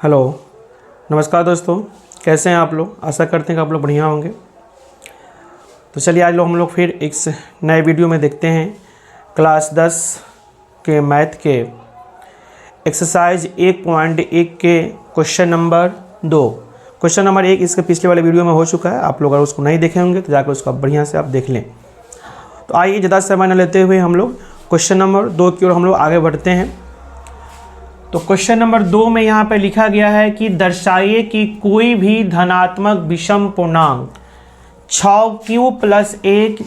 Hello, नमस्कार दोस्तों। कैसे हैं आप लोग? आशा करते हैं कि आप लोग बढ़िया होंगे। तो चलिए आज हम लोग फिर एक नए वीडियो में देखते हैं क्लास 10 के मैथ के एक्सरसाइज 1.1 के क्वेश्चन नंबर 2। क्वेश्चन नंबर 1 इसके पिछले वाले वीडियो में हो चुका है। आप लोग अगर उसको नहीं देखे होंगे तो जाकर उसको बढ़िया से आप देख लें। तो आइए ज़्यादा समय न लेते हुए हम लोग क्वेश्चन नंबर 2 की ओर हम लोग आगे बढ़ते हैं। तो क्वेश्चन नंबर 2 में यहाँ पे लिखा गया है कि दर्शाइए कि कोई भी धनात्मक विषम पूर्णांक 6q + 1,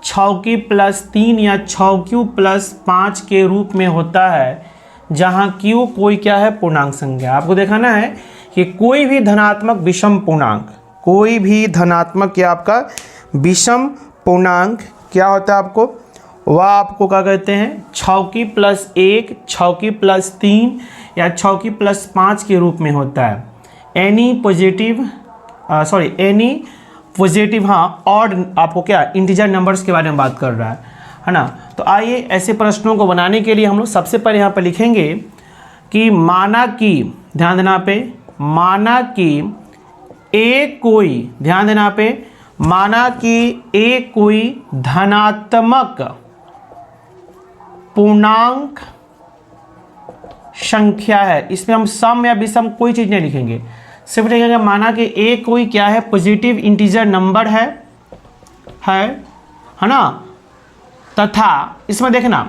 6q + 3 या 6q + 5 के रूप में होता है, जहाँ q कोई क्या है? पूर्णांक संख्या। आपको दिखाना है कि कोई भी धनात्मक विषम पूर्णांक, कोई भी धनात्मक या आपका विषम पूर्णांक क्या होता है आपको, वह आपको क्या कहते हैं? 6q + 1, 6q + 3 या 6q + 5 के रूप में होता है। एनी पॉजिटिव ऑड आपको क्या इंटीजर नंबर्स के बारे में बात कर रहा है ना। तो आइए ऐसे प्रश्नों को बनाने के लिए हम लोग सबसे पहले यहाँ पर लिखेंगे कि माना कि, ध्यान देना पे, माना कि ए कोई, ध्यान देना पे, माना कि ए कोई धनात्मक पूर्णांक संख्या है। इसमें हम सम या विषम कोई चीज नहीं लिखेंगे, सिर्फ लिखेंगे माना कि ए कोई क्या है? पॉजिटिव इंटीजर नंबर है ना। तथा इसमें देखना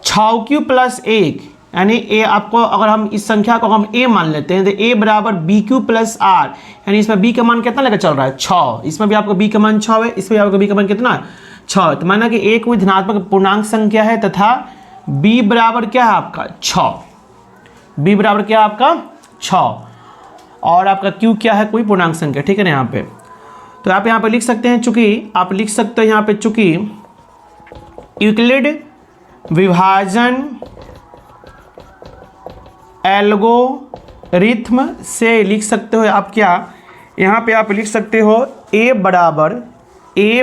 6q + 1 यानी ए, आपको अगर हम इस संख्या को हम ए मान लेते हैं तो ए बराबर bq + r, यानी इसमें b का मान कितना लेकर चल रहा है? 6। इसमें भी आपको b का मान 6 है, इसमें भी आपको b का मान कितना है? 6। तो माना कि ए कोई धनात्मक पूर्णांक संख्या है तथा b बराबर क्या है आपका? 6। b बराबर क्या है आपका? 6। और आपका q क्या है? कोई पूर्णांक संख्या, ठीक है ना। यहाँ पे तो आप यहाँ पे लिख सकते हैं, चूंकि आप लिख सकते हो यहाँ पे, चूंकि यूक्लिड विभाजन एल्गोरिथ्म से लिख सकते हो आप क्या, यहाँ पे आप लिख सकते हो a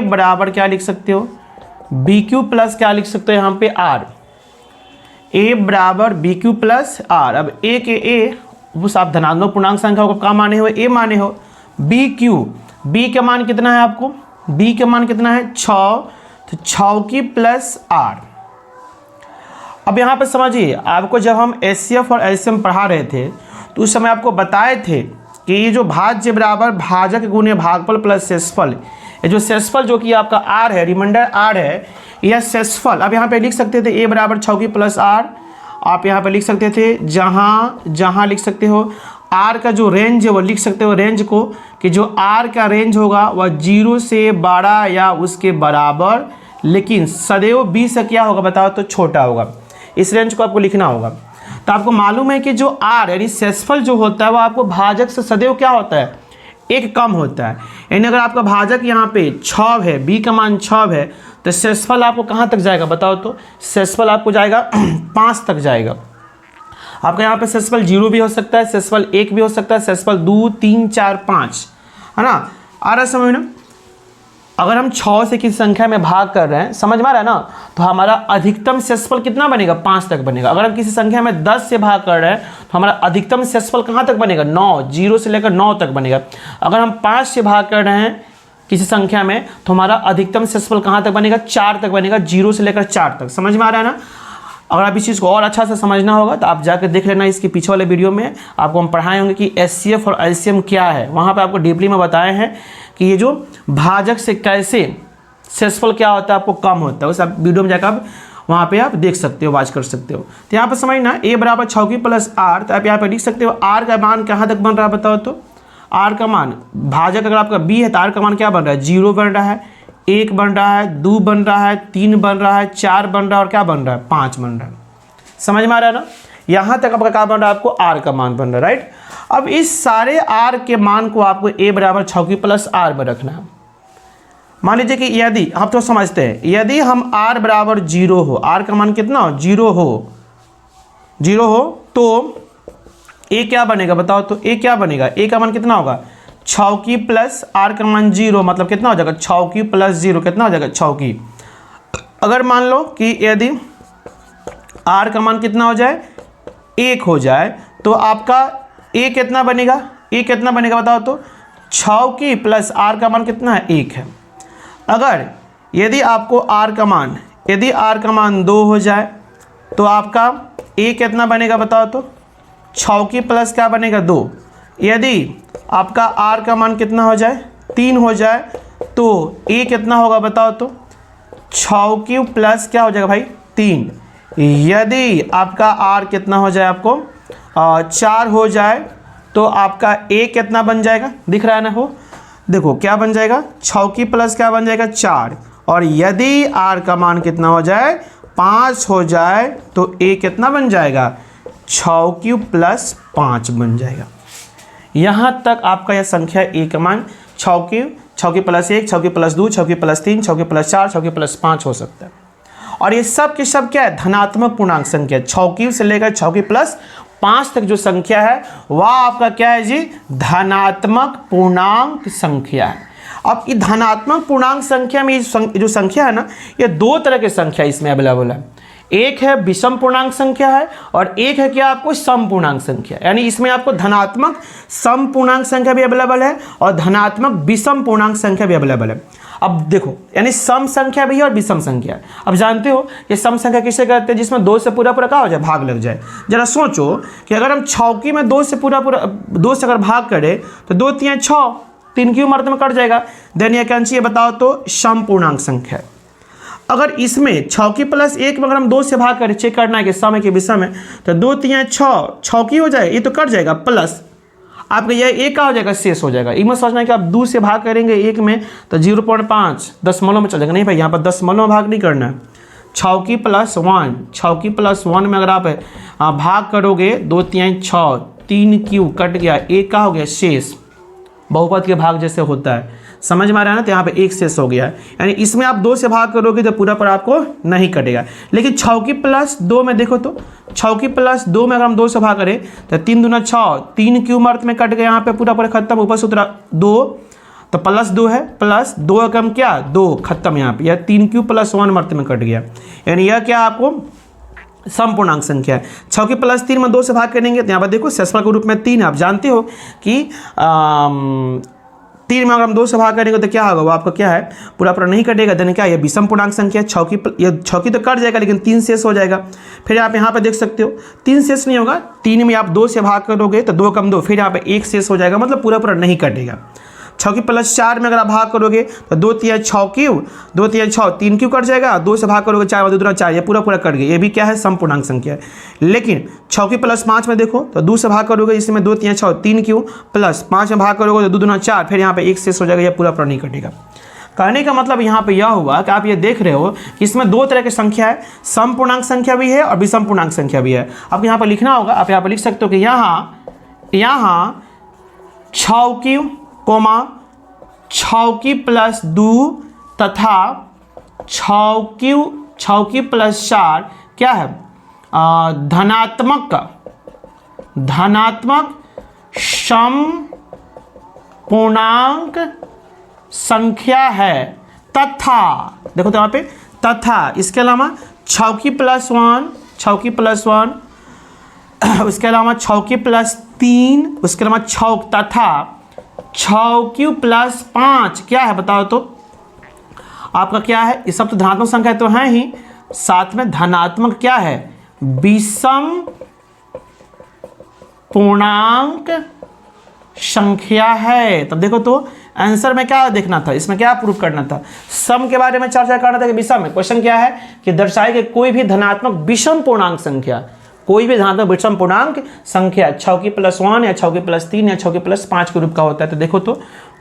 बराबर क्या लिख सकते हो? bq + क्या लिख सकते हो यहाँ पे? r। a बराबर bq + r। अब a के a उस आप धनात्मक पूर्णांक संख्या को क्या माने हो? a माने हो। b का मान कितना है आपको? b का मान कितना है? 6। तो 6q + r। अब यहाँ पे समझिए, आपको जब हम एचसीएफ और एलसीएम पढ़ा रहे थे तो उस समय आपको बताए थे कि ये जो भाज्य बराबर भाजक गुणे भागफल प्लस शेषफल, ये जो शेषफल जो कि आपका r है, रिमाइंडर r है, यह शेषफल। अब यहाँ पे लिख सकते थे a बराबर 6q + r। आप यहाँ पे लिख सकते थे, जहाँ लिख सकते हो r का जो रेंज है वो लिख सकते हो रेंज को, कि जो r का रेंज होगा वह 0 से बड़ा या उसके बराबर, लेकिन सदैव b से क्या होगा बताओ तो? छोटा होगा। इस रेंज को आपको लिखना होगा। तो आपको मालूम है कि जो r यानी शेषफल जो होता है वो आपको भाजक से सदैव क्या होता है? एक कम होता है। यानी अगर आपका भाजक यहाँ पे 6 है, b का मान 6 है, तो शेषफल आपको कहाँ तक जाएगा बताओ तो? शेषफल आपको जाएगा 5 तक जाएगा। आपका यहाँ पे शेषफल 0 भी हो सकता है, शेषफल 1 भी हो सकता है, शेषफल 2, 3, 4, 5, है ना। आ रहा समझ ना। अगर हम 6 से किसी संख्या में भाग कर रहे हैं, समझ में आ रहा है ना, तो हमारा अधिकतम शेषफल कितना बनेगा? 5 तक बनेगा। अगर हम किसी संख्या में 10 से भाग कर रहे हैं तो हमारा अधिकतम शेषफल कहाँ तक बनेगा? 9। 0 से लेकर 9 तक बनेगा। अगर हम 5 से भाग कर रहे हैं किसी संख्या में तो हमारा अधिकतम शेषफल कहाँ तक बनेगा? 4 तक बनेगा। 0 से लेकर 4 तक। समझ में आ रहा है ना। अगर आप इस चीज़ को और अच्छा से समझना होगा तो आप जाकर देख लेना, इसके पीछे वाले वीडियो में आपको हम पढ़ाए होंगे कि एचसीएफ और एलसीएम क्या है। वहाँ पे आपको डीपली में बताए हैं कि ये जो भाजक से कैसे शेषफल क्या होता है आपको कम होता है। उस आप वीडियो में जाकर आप वहाँ पे आप देख सकते हो, वाच कर सकते हो। तो यहाँ पर समझना a बराबर 6q + r। तो आप यहाँ पर लिख सकते हो r का मान कहाँ तक बन रहा है बताओ तो? r का मान भाजक अगर आपका b है तो r का मान क्या बन रहा है? 0 बन रहा है, 1 बन रहा है, 2 बन रहा है, 3 बन रहा है, 4 बन रहा है और क्या बन रहा है? 5 बन रहा है। समझ में आ रहा है ना। यहाँ तक आपका क्या बन रहा है? आपको r का मान बन रहा है, राइट। अब इस सारे r के मान को आपको a बराबर 6q + r में रखना है। मान लीजिए कि यदि हम तो समझते हैं, यदि हम r बराबर 0 हो, r का मान कितना हो? 0 हो तो a क्या बनेगा बताओ तो? a क्या बनेगा? a का मान कितना होगा? 6q + r का मान 0, मतलब कितना हो जाएगा? 6q + 0 कितना हो जाएगा? 6q। अगर मान लो कि यदि r का मान कितना हो जाए? 1 हो जाए तो आपका ए कितना बनेगा, ए कितना बनेगा बताओ तो, 6 की प्लस आर का मान कितना है 1 है। अगर यदि आपको आर का मान, यदि आर का मान 2 हो जाए तो आपका ए कितना बनेगा बताओ तो, 6 की प्लस क्या बनेगा 2। यदि आपका आर का मान कितना हो जाए 3 हो जाए तो ए कितना होगा बताओ तो, 6 की प्लस क्या हो जाएगा भाई 3। यदि आपका आर कितना हो जाए आपको 4 हो जाए तो आपका ए कितना बन जाएगा, दिख रहा है ना, हो देखो क्या बन जाएगा, 6 की प्लस क्या बन जाएगा 4। और यदि आर का मान कितना हो जाए 5 हो जाए तो ए कितना बन जाएगा, 6 की प्लस 5 बन जाएगा। यहाँ तक आपका यह संख्या ए का मान 6 की प्लस 1, 6 की प्लस 2, 6 की प्लस 3, 6 की प्लस 4, 6 की प्लस 5 हो सकता है। और ये सब के सब क्या है, धनात्मक पूर्णांक संख्या। 6 से लेकर 6 की प्लस 5 तक जो संख्या है वह आपका क्या है जी, धनात्मक पूर्णांक संख्या है। अब ये धनात्मक पूर्णांक संख्या में जो संख्या है ना, ये 2 तरह की संख्या इसमें अवेलेबल है। एक है विषम पूर्णांक संख्या है और एक है क्या आपको सम पूर्णांक संख्या, यानी इसमें आपको धनात्मक सम पूर्णांक संख्या भी अवेलेबल है और धनात्मक विषम पूर्णांक संख्या भी अवेलेबल है। अब देखो, यानी सम संख्या भी है और विषम संख्या। अब जानते हो ये सम संख्या किसे कहते हैं, जिसमें 2 से पूरा पूरा क्या हो जाए, भाग लग जाए। जरा सोचो कि अगर हम 6 की में 2 से अगर भाग करें तो 2 3 6, 3 की उम्र में कट जाएगा। देन ये कौन सी है बताओ तो, सम पूर्णांक संख्या। अगर इसमें 6 की प्लस 1 में अगर हम 2 से भाग करें, चेक करना है कि सम है कि विषम है, तो 2 3 6 की हो जाए, ये तो कट जाएगा, प्लस आपका यह एक का हो जाएगा, शेष हो जाएगा। इसमें सोचना है कि आप 2 से भाग करेंगे 1 में तो 0.5 दशमलव में चल जाएगा। नहीं भाई, यहाँ पर दशमलव में भाग नहीं करना है। 6 की प्लस 1, 6 की प्लस 1 में अगर आप भाग करोगे 2 3 6, 3 क्यू कट गया, 1 का हो गया शेष, बहुपद के भाग जैसे होता है, समझ में आ रहा है ना। तो यहाँ पे 1 शेष हो गया है, यानी इसमें आप 2 से भाग करोगे तो पूरा पर आपको नहीं कटेगा। लेकिन 6 की प्लस 2 में देखो तो, 6 की प्लस 2 में अगर हम 2 से भाग करें तो 3 दूना 6, 3 क्यू अर्थ में कट गया, यहाँ पे पूरा खत्म, ऊपर से उतरा 2 तो प्लस 2 है, प्लस 2 कम क्या 2 खत्म, यहाँ पे यह 3 क्यू प्लस 1 अर्थ में कट गया। यानी यह क्या आपको सम पूर्णांक संख्या है। 6 की प्लस 3 में 2 से भाग करेंगे तो यहाँ पर देखो शेषफल के रूप में 3 है। आप जानते हो कि 3 में अगर हम 2 से भाग करेंगे तो क्या होगा, वो आपका क्या है, पूरा नहीं कटेगा। देने क्या, ये विषम पूर्णांक संख्या। 6 की तो कट जाएगा लेकिन 3 शेष हो जाएगा। फिर आप यहाँ पे देख सकते हो 3 शेष नहीं होगा, 3 में आप 2 से भाग करोगे तो 2 कम 2, फिर यहाँ पे 1 शेष हो जाएगा, मतलब पूरा नहीं कटेगा। 6 की प्लस 4 में अगर आप भाग करोगे तो 2 3 6 क्यू, 2 3 6, 3 क्यू कट जाएगा, 2 से भाग करोगे 4 2 4, ये पूरा कट गया। ये भी क्या है, सम पूर्णांक संख्या है। लेकिन 6 की प्लस 5 में देखो तो 2 से भाग करोगे, इसमें 2 3 6, 3 क्यू प्लस 5 में भाग करोगे तो 2 2 4, फिर यहाँ पे 1 शेष हो जाएगा, ये पूरा नहीं कटेगा। कहने का मतलब यहाँ पे यह हुआ कि आप ये देख रहे हो कि इसमें 2 तरह की संख्या है, सम पूर्णांक संख्या भी है और विषम पूर्णांक संख्या भी है। आपको यहाँ पर लिखना होगा, आप यहाँ पर लिख सकते हो कि यहाँ 6 क्यू कोमा 6 की प्लस 2 तथा 6 की प्लस 4 क्या है, धनात्मक सम पूर्णांक संख्या है तथा, देखो तो यहाँ पे तथा, इसके अलावा 6 की प्लस 1, उसके अलावा 6 की प्लस 3, उसके अलावा 6 तथा 6 क्यू प्लस 5 क्या है बताओ तो, आपका क्या है, ये सब तो धनात्मक संख्या तो है ही, साथ में धनात्मक क्या है, विषम पूर्णांक संख्या है। तब देखो तो आंसर में क्या देखना था, इसमें क्या प्रूफ करना था, सम के बारे में चर्चा करना था कि विषम में। क्वेश्चन क्या है कि दर्शाए कि कोई भी धनात्मक विषम पूर्णांक संख्या, कोई भी धनात्मक विषम पूर्णांक संख्या 6 की प्लस 1 या 6 की प्लस 3 या 6 की प्लस 5 के रूप का होता है। तो देखो तो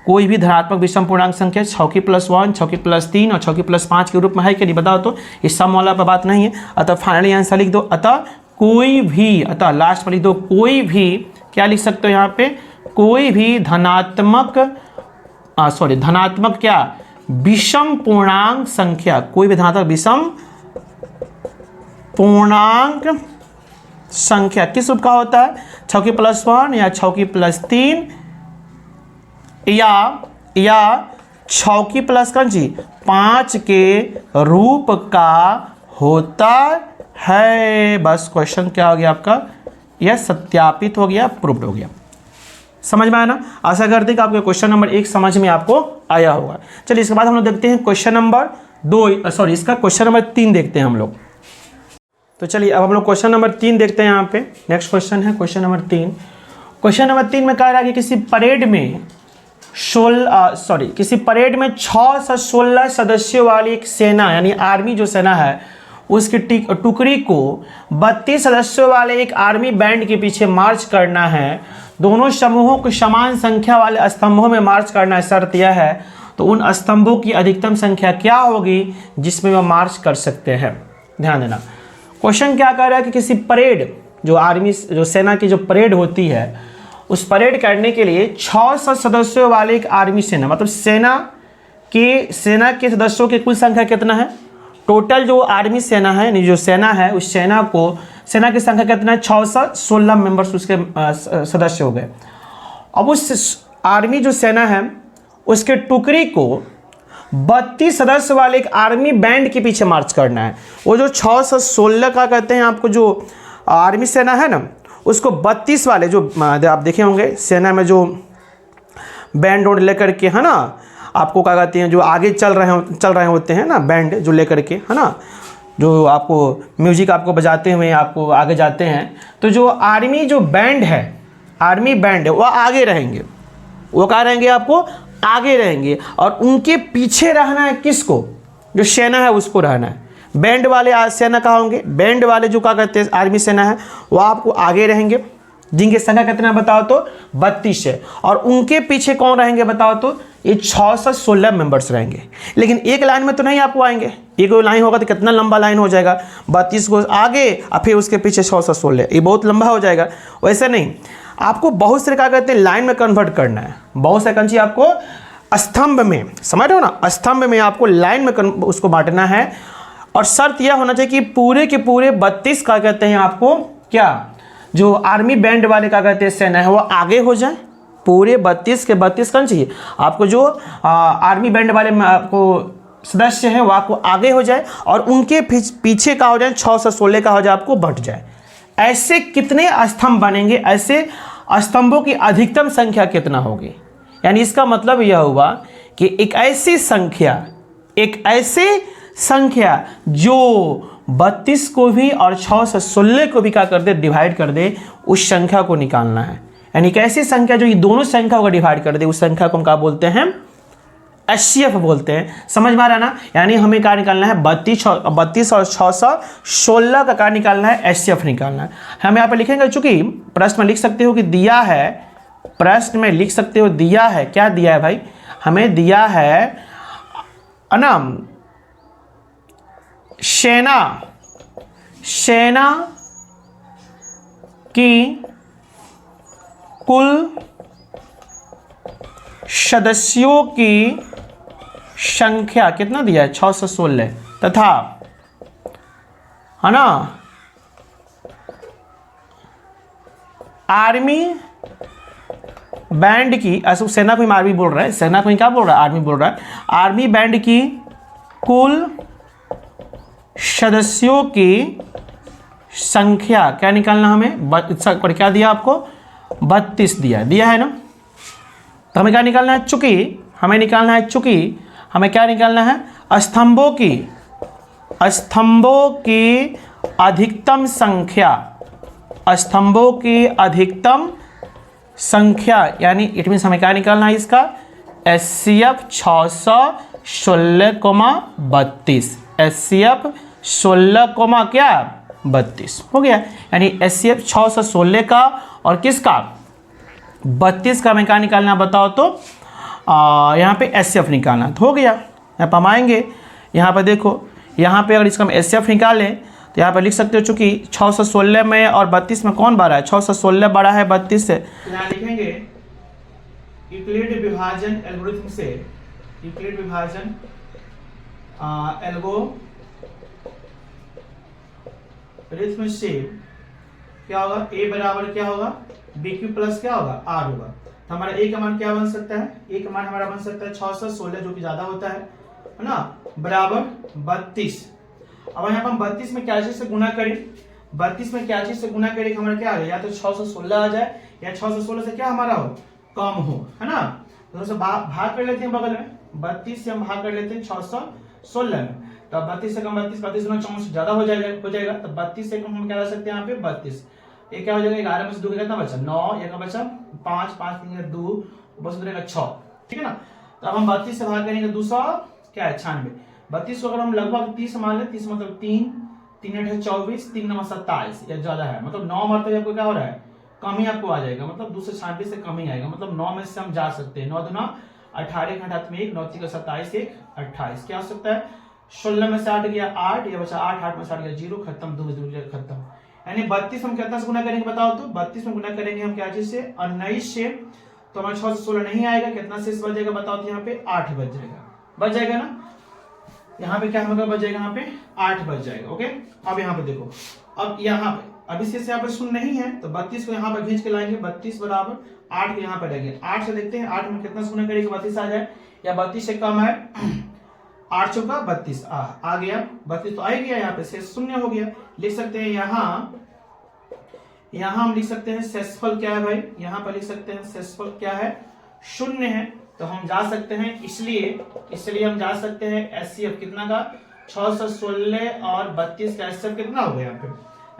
कोई भी धनात्मक विषम पूर्णांक संख्या 6 की प्लस 1, 6 की प्लस 3 और 6 की प्लस 5 के रूप में है कि नहीं बताओ तो, इस सम वाला पर बात नहीं है। अतः फाइनली आंसर लिख दो, अतः कोई भी, अतः लास्ट में लिख दो कोई भी, क्या लिख सकते हो यहाँ पे, कोई भी धनात्मक क्या विषम पूर्णांक संख्या, कोई भी धनात्मक विषम पूर्णांक संख्या किस रूप का होता है, 6 की प्लस 1 या 6 की प्लस 3 या 6 की प्लस 5 के रूप का होता है। बस क्वेश्चन क्या हो गया आपका, यह सत्यापित हो गया, प्रूव्ड हो गया। समझ में आया ना? आशा करते हैं कि आपको क्वेश्चन नंबर 1 समझ में आपको आया होगा। चलिए इसके बाद हम लोग देखते हैं क्वेश्चन नंबर 2, सॉरी इसका क्वेश्चन नंबर 3 देखते हैं हम लोग। तो चलिए अब हम लोग क्वेश्चन नंबर 3 देखते हैं। यहाँ पे नेक्स्ट क्वेश्चन है क्वेश्चन नंबर 3। क्वेश्चन नंबर 3 में कह रहा है कि किसी परेड में 6 से 16 सदस्यों वाली एक सेना यानी आर्मी जो सेना है उसकी टुकड़ी को 32 सदस्यों वाले एक आर्मी बैंड के पीछे मार्च करना है। दोनों समूहों को समान संख्या वाले स्तंभों में मार्च करना है। शर्त यह है तो उन स्तंभों की अधिकतम संख्या क्या होगी जिसमें वह मार्च कर सकते हैं। ध्यान देना, क्वेश्चन क्या कह रहा है कि किसी परेड जो आर्मी जो सेना की जो परेड होती है उस परेड करने के लिए 6 सदस्यों वाले एक आर्मी सेना, मतलब सेना के सदस्यों की कुल संख्या कितना है? टोटल जो आर्मी सेना है यानी जो सेना है उस सेना की संख्या कितना है? 6 से 16 मेंबर्स उसके सदस्य हो गए। अब उस आर्मी जो सेना है उसके टुकड़ी को 32 सदस्य वाले एक आर्मी बैंड के पीछे मार्च करना है। वो जो 6 से 16 का कहते हैं आपको जो आर्मी सेना है ना उसको 32 वाले जो आप देखे होंगे सेना में जो बैंड रोड लेकर के है ना आपको क्या कहते हैं जो आगे चल रहे होते हैं ना बैंड जो लेकर के है ना जो आपको म्यूजिक आपको बजाते हुए आपको आगे जाते हैं। तो जो आर्मी जो बैंड है आर्मी बैंड है वो आगे रहेंगे, वो क्या रहेंगे आपको आगे रहेंगे और उनके पीछे रहना है किसको? जो सेना है उसको रहना है। बैंड वाले सेना कहाँ होंगे? बैंड वाले जो क्या कहते हैं आर्मी सेना है वो आपको आगे रहेंगे जिनकी संख्या कितना बताओ तो 32 है। और उनके पीछे कौन रहेंगे बताओ तो ये 6 से 16 मेंबर्स रहेंगे। लेकिन एक लाइन में तो नहीं आपको आएंगे, एक लाइन होगा तो कितना लंबा लाइन हो जाएगा? 32 को आगे और फिर उसके पीछे 6 से 16, ये बहुत लंबा हो जाएगा। वैसे नहीं, आपको बहुत से क्या कहते हैं लाइन में कन्वर्ट करना है। बहुत से कंची आपको स्तंभ में, समझ रहे हो ना, स्तंभ में आपको लाइन में उसको बांटना है। और शर्त यह होना चाहिए कि पूरे के पूरे 32 क्या कहते हैं आपको क्या जो आर्मी बैंड वाले क्या कहते हैं सेना है वो आगे हो जाए। पूरे 32 के 32 कौन चाहिए आपको जो आर्मी बैंड वाले आपको सदस्य हैं वो आपको आगे हो जाए और उनके पीछे का हो जाए 6 से 16 का हो जाए आपको बट जाए। ऐसे कितने स्तंभ बनेंगे? ऐसे स्तंभों की अधिकतम संख्या कितना होगी? यानी इसका मतलब यह हुआ कि एक ऐसी संख्या जो 32 को भी और 6 से 16 को भी क्या कर दे डिवाइड कर दे, उस संख्या को निकालना है। यानी एक ऐसी संख्या जो ये दोनों संख्या को डिवाइड कर दे उस संख्या को हम क्या बोलते हैं? HCF बोलते हैं। समझ में आ रहा ना? यानी हमें क्या निकालना है? 32 और 6 से 16 का क्या निकालना है? HCF निकालना है। हम यहाँ पे लिखेंगे चूंकि प्रश्न में लिख सकते हो कि दिया है, प्रश्न में लिख सकते हो दिया है, क्या दिया है भाई? हमें दिया है अनाम सेना की कुल सदस्यों की संख्या कितना दिया है? 6 से 16 तथा है ना आर्मी बैंड की, सेना को आर्मी बोल रहा है, सेना को क्या बोल रहा है? आर्मी बोल रहा है। आर्मी बैंड की कुल सदस्यों की संख्या क्या निकालना हमें? पर क्या दिया आपको? 32 दिया है ना। तो हमें क्या निकालना है? चूंकि हमें क्या निकालना है? स्तंभों की अधिकतम संख्या यानी इट मीन्स हमें क्या निकालना है इसका? HCF 616,32 HCF 16,32 हो गया। यानी HCF 6 से 16 का और किसका 32 का हमें क्या निकालना बताओ तो यहाँ पे HCF निकालना तो हो गया। यहाँ पर हम आएंगे, यहाँ पर देखो, यहाँ पे अगर इसका हम HCF निकालें तो यहाँ पर लिख सकते हो चूंकि 6 से 16 में और 32 में कौन बड़ा है? 6 से 16 बड़ा है 32 से। यहाँ लिखेंगे यूक्लिड विभाजन एल्गोरिथम से, यूक्लिड विभाजन एल्गोरिथम से क्या होगा? A बराबर क्या होगा? BQ प्लस क्या होगा? R होगा। तो हमारा A का मान क्या बन सकता है? A का मान हमारा बन सकता है 6 से 16 जो कि ज्यादा होता है ना, बराबर 32। अब यहाँ पर हम 32 में क्या से गुना करें? 32 में क्या चीज से गुना करेंगे हमारा क्या आ जाए, या तो 616 आ जाए या 616 से क्या हमारा हो, कम हो, है ना। तो से भाग कर लेते हैं बगल में, 32 से हम भाग कर लेते हैं 616 में, तो 32 से कम 32, 32 गुना 64 ज्यादा हो जाएगा। तो 32 से कम हम क्या कर सकते हैं यहाँ पे 32, ये क्या हो जाएगा 11 में से 2 कितना बचा 9, एक बचा 5, 5 3 2, ऊपर से रहेगा 6, ठीक है ना। तो अब हम 32 से भाग करेंगे 200 क्या है 96, 32 को अगर हम लगभग 30 मान ले, 30 मतलब 3 3 8 24, 3 9 27, या ज्यादा है, मतलब 9 मरतबे आपको क्या हो रहा है, कम ही आपको आ जाएगा, मतलब 296 से कम ही आएगा, मतलब 9 में से हम जा सकते हैं, 9 दूना 18, 1 हाथ में 1, 9 3 27, 1 28, क्या हो सकता है 16 में से 8 गया 8, या बचा 8, 8 में से 8 गया 0, खत्म, 2 खत्म। यानी 32 हम कितना से गुना करेंगे बताओ तो, 32 में गुना करेंगे हम क्या चीज से 19 से, तो हमारा 6 से 16 नहीं आएगा, कितना शेष बच जाएगा बताओ तो यहाँ पे 8 बच जाएगा ना, यहाँ पे क्या हमारा बच जाएगा, यहाँ पे 8 बच जाएगा। ओके, अब यहाँ पे देखो, अब यहाँ पे अभी शेष यहाँ पे शून्य नहीं है, तो 32 को यहाँ पर खींच के लाएंगे, 32 बराबर 8 को यहाँ पे रहेंगे, 8 से देखते हैं 8 में कितना से गुना करेंगे 32 आ जाए, या 32 से कम है 8 चौका 32 आ गया, 32 तो आ गया, यहाँ पे शेष शून्य हो गया, लिख सकते हैं यहाँ हम लिख सकते हैं शेषफल क्या है भाई, यहाँ पर लिख सकते हैं शेषफल क्या है, शून्य है, तो हम जा सकते हैं, इसलिए हम जा सकते हैं एचसीएफ कितना का 616 और 32 का एचसीएफ कितना हो गया, यहाँ पे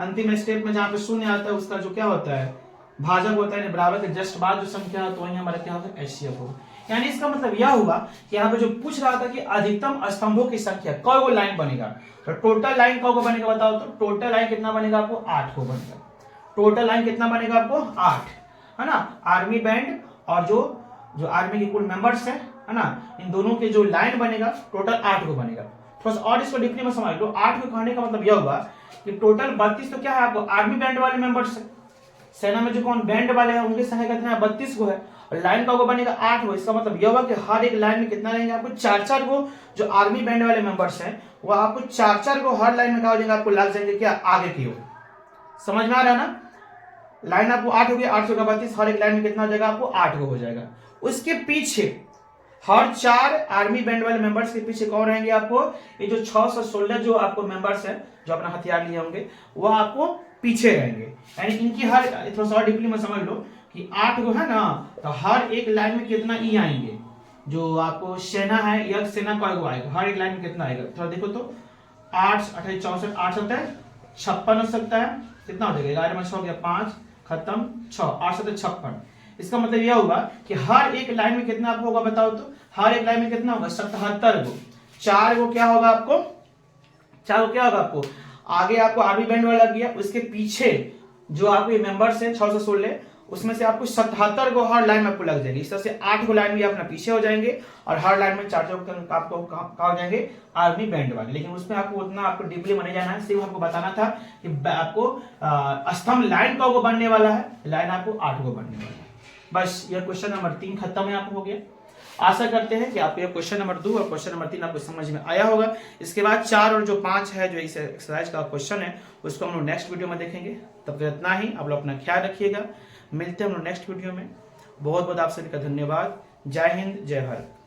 अंतिम स्टेप में जहाँ पे शून्य आता है उसका जो क्या होता है भाजक होता है, बराबर के जस्ट बाद जो संख्या है तो वही हमारा क्या होगा एचसीएफ होगा। यानी इसका मतलब यह हुआ कि यहाँ पे जो पूछ रहा था कि अधिकतम स्तंभों की संख्या कौ लाइन बनेगा, तो टोटल लाइन कौ को बनेगा बताओ तो, टोटल लाइन कितना बनेगा आपको 8 को बनेगा, टोटल लाइन कितना बनेगा आपको 8, है ना। आर्मी बैंड और जो आर्मी के कुल मेंबर्स है ना, इन दोनों के जो लाइन बनेगा टोटल 8 को बनेगा। थोड़ा सा और इसको डीपली में समझ लो, 8 को कहने का मतलब यह हुआ कि टोटल 32 तो क्या है आपको आर्मी बैंड वाले मेंबर्स है, सेना में जो कौन बैंड वाले हैं उनकी संख्या कितना है 32 को है, और लाइन का बनेगा 8 को। इसका मतलब यह हुआ कि हर एक लाइन में कितना रहेंगे आपको 4-4 को, जो आर्मी बैंड वाले मेंबर्स हैं वो आपको 4-4 को हर लाइन में क्या हो जाएंगे आपको लग जाएंगे क्या आगे की ओर। समझ में आ रहा है ना, लाइन आपको 8 हो गया, 8 का 32, हर एक लाइन में कितना हो जाएगा आपको 8 को हो जाएगा। उसके पीछे हर 4 आर्मी बैंड वाले मेंबर्स के पीछे कौन रहेंगे आपको, ये जो 6 से 16 जो आपको मेंबर्स हैं जो अपना हथियार लिए होंगे वो आपको पीछे रहेंगे। यानी इनकी हर, थोड़ा सा डीपली में समझ लो कि 8 को है ना, तो हर एक लाइन में कितना ई आएंगे, जो आपको सेना है यह सेना का आएगा, हर एक लाइन में कितना आएगा थोड़ा देखो तो 8 8 64 8 7 56 हो सकता है, कितना हो जाएगा 11 में 6 हो गया 5 खत्म 6 8 7 56। इसका मतलब यह होगा कि हर एक लाइन में कितना आपको होगा बताओ तो, हर एक लाइन में कितना होगा 77 को, 4 को क्या होगा आपको, 4 को क्या होगा आपको आगे आपको आर्मी बैंड वाला गया, उसके पीछे जो आपके मेंबर्स हैं 6 से 16 उसमें से आपको 77 को हर लाइन में आपको लग जाएगी। इस तरह से 8 को लाइन भी अपना पीछे हो जाएंगे और हर लाइन में 4 आपको कहा हो जाएंगे आर्मी बैंड वाले। लेकिन उसमें आपको उतना आपको डीपली में नहीं जाना है, सिर्फ आपको बताना था कि आपको स्तंभ लाइन का को बनने वाला है, लाइन आपको 8 को बनने वाला है। बस यह क्वेश्चन नंबर 3 खत्म है आपको हो गया। आशा करते हैं कि आपको यह क्वेश्चन नंबर 2 और क्वेश्चन नंबर 3 आपको समझ में आया होगा। इसके बाद 4 और जो 5 है जो इस एक्सरसाइज का क्वेश्चन है उसको हम लोग नेक्स्ट वीडियो में देखेंगे। तब तक इतना ही, आप लोग अपना ख्याल रखिएगा, मिलते हैं हम लोग नेक्स्ट वीडियो में। बहुत बहुत आप सभी का धन्यवाद। जय हिंद, जय भारत।